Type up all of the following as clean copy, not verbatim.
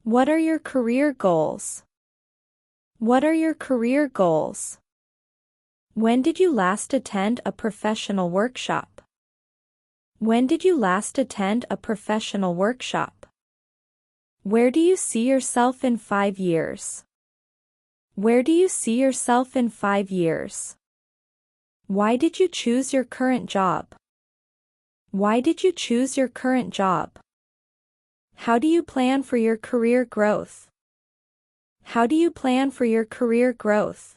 What are your career goals? What are your career goals? When did you last attend a professional workshop? When did you last attend a professional workshop? Where do you see yourself in 5 years? Where do you see yourself in 5 years? Why did you choose your current job? Why did you choose your current job? How do you plan for your career growth? How do you plan for your career growth?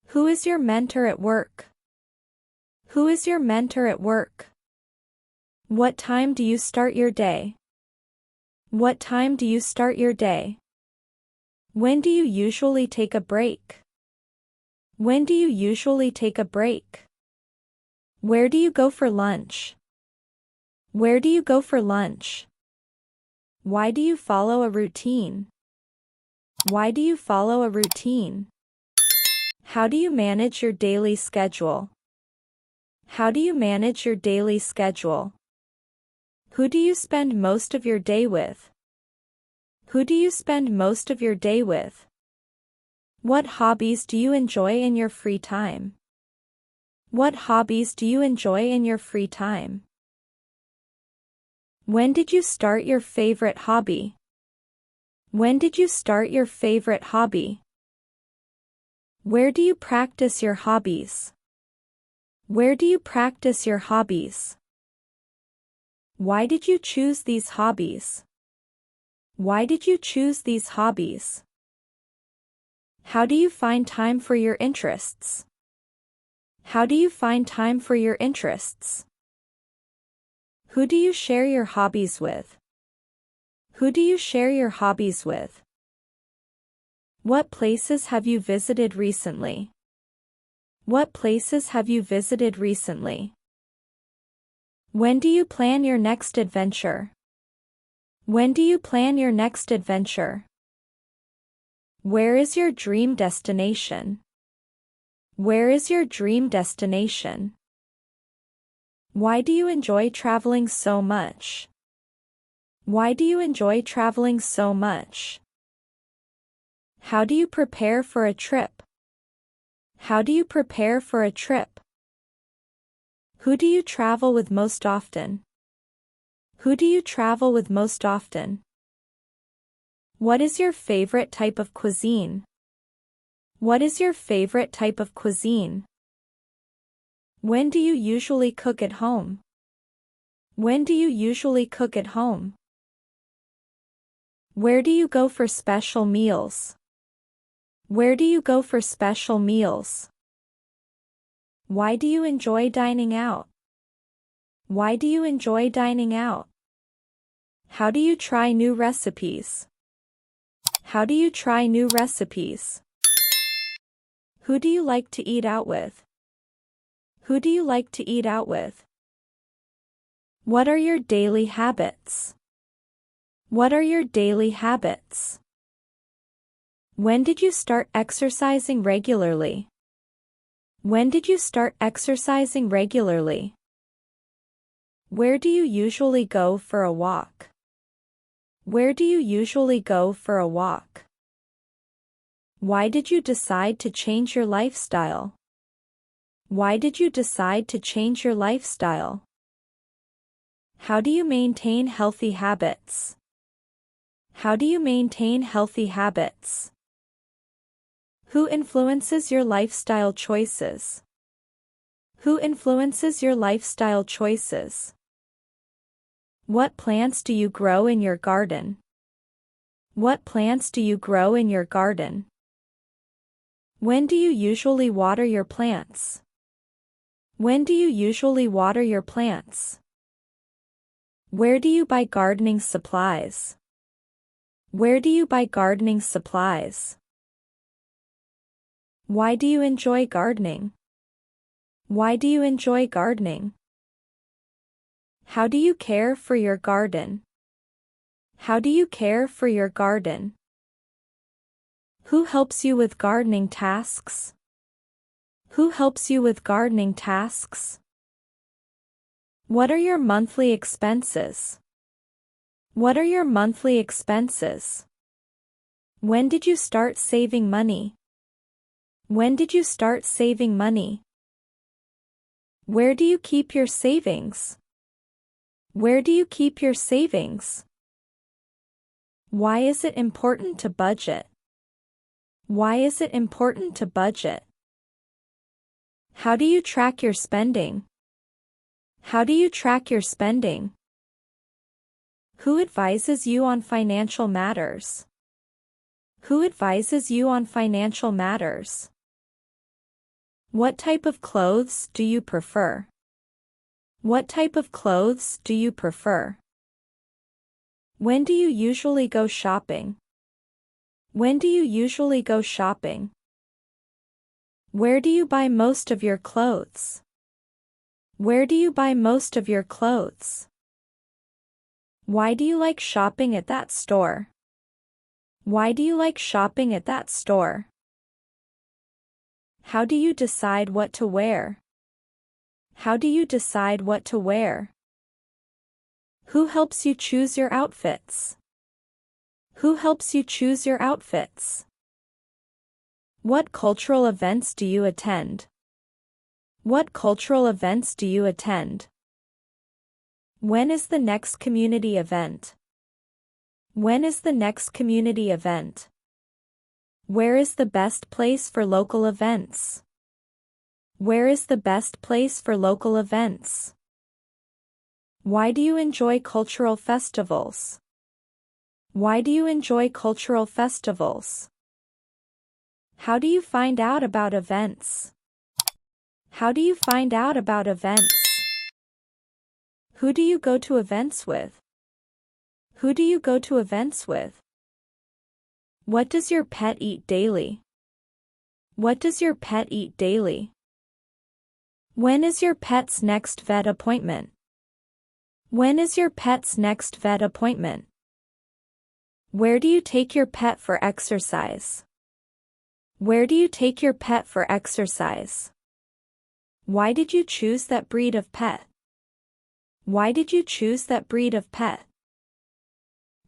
Who is your mentor at work? Who is your mentor at work? What time do you start your day? What time do you start your day? When do you usually take a break? When do you usually take a break? Where do you go for lunch? Where do you go for lunch? Why do you follow a routine? Why do you follow a routine? How do you manage your daily schedule? How do you manage your daily schedule? Who do you spend most of your day with? Who do you spend most of your day with? What hobbies do you enjoy in your free time? What hobbies do you enjoy in your free time? When did you start your favorite hobby? When did you start your favorite hobby? Where do you practice your hobbies? Where do you practice your hobbies? Why did you choose these hobbies? Why did you choose these hobbies? How do you find time for your interests? How do you find time for your interests? Who do you share your hobbies with? Who do you share your hobbies with? What places have you visited recently? What places have you visited recently? When do you plan your next adventure? When do you plan your next adventure? Where is your dream destination? Where is your dream destination? Why do you enjoy traveling so much? Why do you enjoy traveling so much? How do you prepare for a trip? How do you prepare for a trip? Who do you travel with most often? Who do you travel with most often? What is your favorite type of cuisine? What is your favorite type of cuisine? When do you usually cook at home? When do you usually cook at home? Where do you go for special meals? Where do you go for special meals? Why do you enjoy dining out? Why do you enjoy dining out? How do you try new recipes? How do you try new recipes? Who do you like to eat out with? Who do you like to eat out with? What are your daily habits? What are your daily habits? When did you start exercising regularly? When did you start exercising regularly? Where do you usually go for a walk? Where do you usually go for a walk? Why did you decide to change your lifestyle? Why did you decide to change your lifestyle? How do you maintain healthy habits? How do you maintain healthy habits? Who influences your lifestyle choices? Who influences your lifestyle choices? What plants do you grow in your garden? What plants do you grow in your garden? When do you usually water your plants? When do you usually water your plants? Where do you buy gardening supplies? Where do you buy gardening supplies? Why do you enjoy gardening? Why do you enjoy gardening? How do you care for your garden? How do you care for your garden? Who helps you with gardening tasks? Who helps you with gardening tasks? What are your monthly expenses? What are your monthly expenses? When did you start saving money? When did you start saving money? Where do you keep your savings? Where do you keep your savings? Why is it important to budget? Why is it important to budget? How do you track your spending? How do you track your spending? Who advises you on financial matters? Who advises you on financial matters? What type of clothes do you prefer? What type of clothes do you prefer? When do you usually go shopping? When do you usually go shopping? Where do you buy most of your clothes? Where do you buy most of your clothes? Why do you like shopping at that store? Why do you like shopping at that store? How do you decide what to wear? How do you decide what to wear? Who helps you choose your outfits? Who helps you choose your outfits? What cultural events do you attend? What cultural events do you attend? When is the next community event? When is the next community event? Where is the best place for local events? Where is the best place for local events? Why do you enjoy cultural festivals? Why do you enjoy cultural festivals? How do you find out about events? How do you find out about events? Who do you go to events with? Who do you go to events with? What does your pet eat daily? What does your pet eat daily? When is your pet's next vet appointment? When is your pet's next vet appointment? Where do you take your pet for exercise? Where do you take your pet for exercise? Why did you choose that breed of pet? Why did you choose that breed of pet?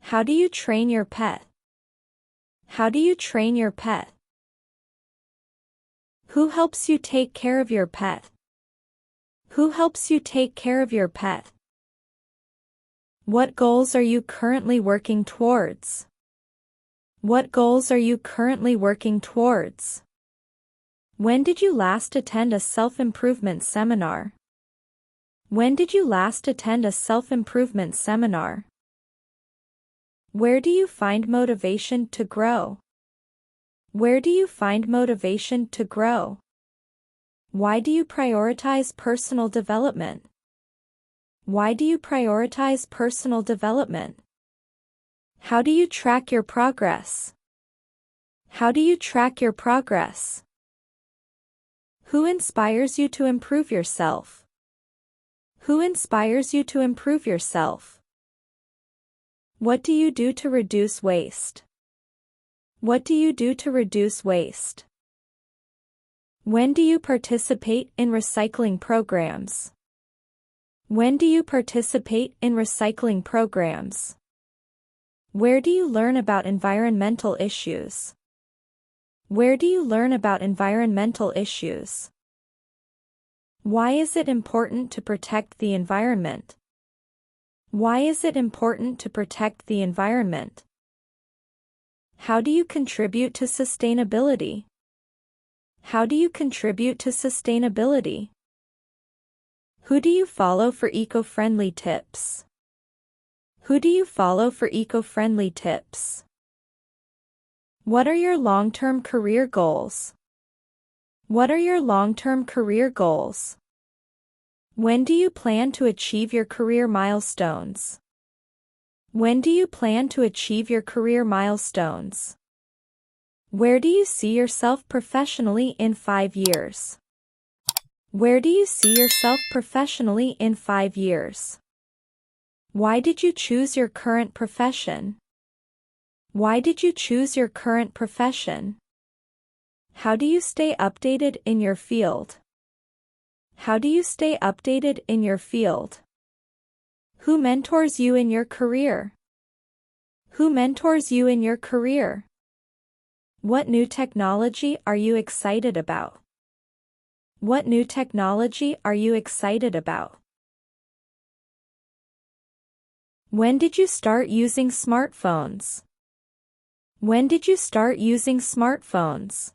How do you train your pet? How do you train your pet? Who helps you take care of your pet? Who helps you take care of your pet? What goals are you currently working towards? What goals are you currently working towards? When did you last attend a self-improvement seminar? When did you last attend a self-improvement seminar? Where do you find motivation to grow? Where do you find motivation to grow? Why do you prioritize personal development? Why do you prioritize personal development? How do you track your progress? How do you track your progress? Who inspires you to improve yourself? Who inspires you to improve yourself? What do you do to reduce waste? What do you do to reduce waste? When do you participate in recycling programs? When do you participate in recycling programs? Where do you learn about environmental issues? Where do you learn about environmental issues? Why is it important to protect the environment? Why is it important to protect the environment? How do you contribute to sustainability? How do you contribute to sustainability? Who do you follow for eco-friendly tips? Who do you follow for eco-friendly tips? What are your long-term career goals? What are your long-term career goals? When do you plan to achieve your career milestones? When do you plan to achieve your career milestones? Where do you see yourself professionally in 5 years? Where do you see yourself professionally in 5 years? Why did you choose your current profession? Why did you choose your current profession? How do you stay updated in your field? How do you stay updated in your field? Who mentors you in your career? Who mentors you in your career? What new technology are you excited about? What new technology are you excited about? When did you start using smartphones? When did you start using smartphones?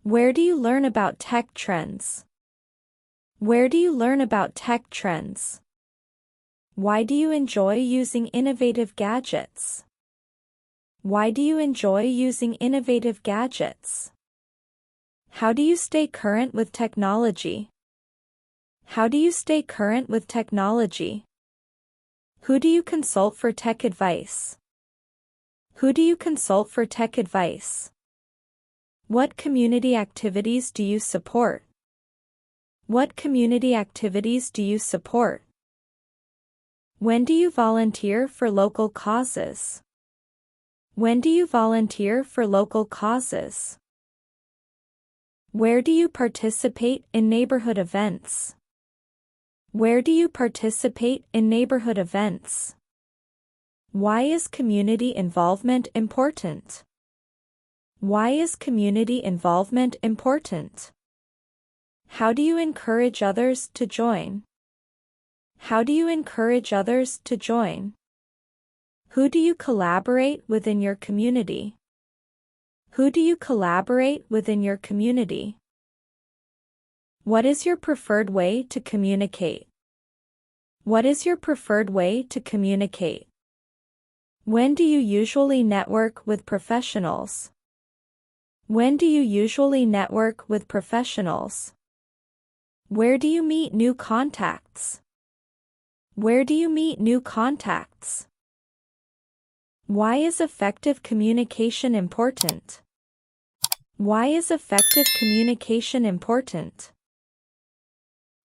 Where do you learn about tech trends? Where do you learn about tech trends? Why do you enjoy using innovative gadgets? Why do you enjoy using innovative gadgets? How do you stay current with technology? How do you stay current with technology? Who do you consult for tech advice? Who do you consult for tech advice? What community activities do you support? What community activities do you support? When do you volunteer for local causes? When do you volunteer for local causes? Where do you participate in neighborhood events? Where do you participate in neighborhood events? Why is community involvement important? Why is community involvement important? How do you encourage others to join? How do you encourage others to join? Who do you collaborate with in your community? Who do you collaborate with in your community? What is your preferred way to communicate? What is your preferred way to communicate? When do you usually network with professionals? When do you usually network with professionals? Where do you meet new contacts? Where do you meet new contacts? Why is effective communication important? Why is effective communication important?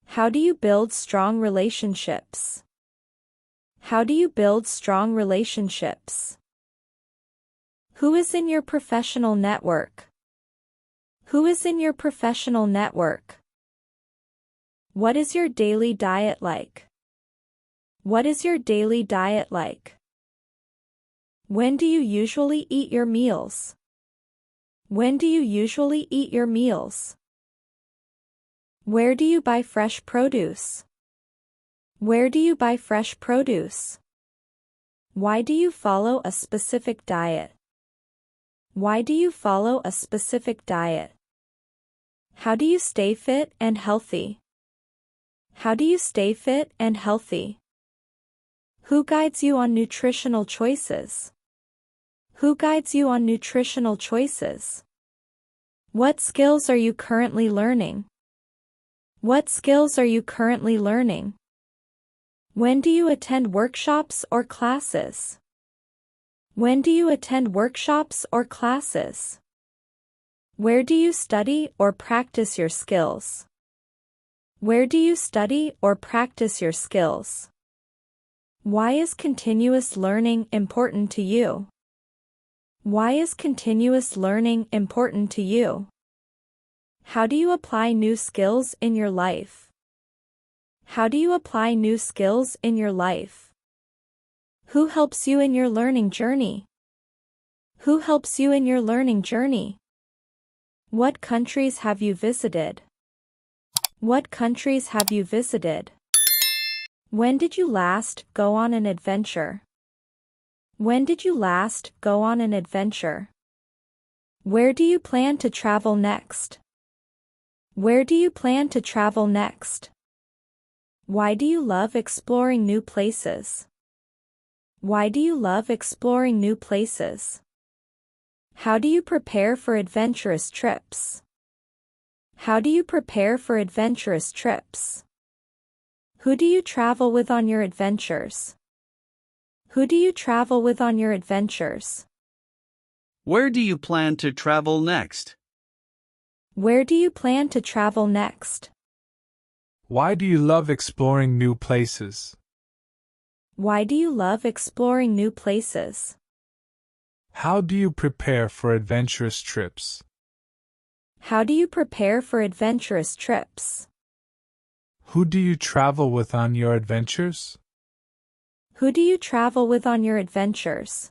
How do you build strong relationships? How do you build strong relationships? Who is in your professional network? Who is in your professional network? What is your daily diet like? What is your daily diet like? When do you usually eat your meals? When do you usually eat your meals? Where do you buy fresh produce? Where do you buy fresh produce? Why do you follow a specific diet? Why do you follow a specific diet? How do you stay fit and healthy? How do you stay fit and healthy? Who guides you on nutritional choices? Who guides you on nutritional choices? What skills are you currently learning? What skills are you currently learning? When do you attend workshops or classes? When do you attend workshops or classes? Where do you study or practice your skills? Where do you study or practice your skills? Why is continuous learning important to you? Why is continuous learning important to you? How do you apply new skills in your life? How do you apply new skills in your life? Who helps you in your learning journey? Who helps you in your learning journey? What countries have you visited? What countries have you visited? When did you last go on an adventure? When did you last go on an adventure? Where do you plan to travel next? Where do you plan to travel next? Why do you love exploring new places? Why do you love exploring new places? How do you prepare for adventurous trips? How do you prepare for adventurous trips? Who do you travel with on your adventures? Who do you travel with on your adventures? Where do you plan to travel next? Where do you plan to travel next? Why do you love exploring new places? Why do you love exploring new places? How do you prepare for adventurous trips? How do you prepare for adventurous trips? Who do you travel with on your adventures? Who do you travel with on your adventures?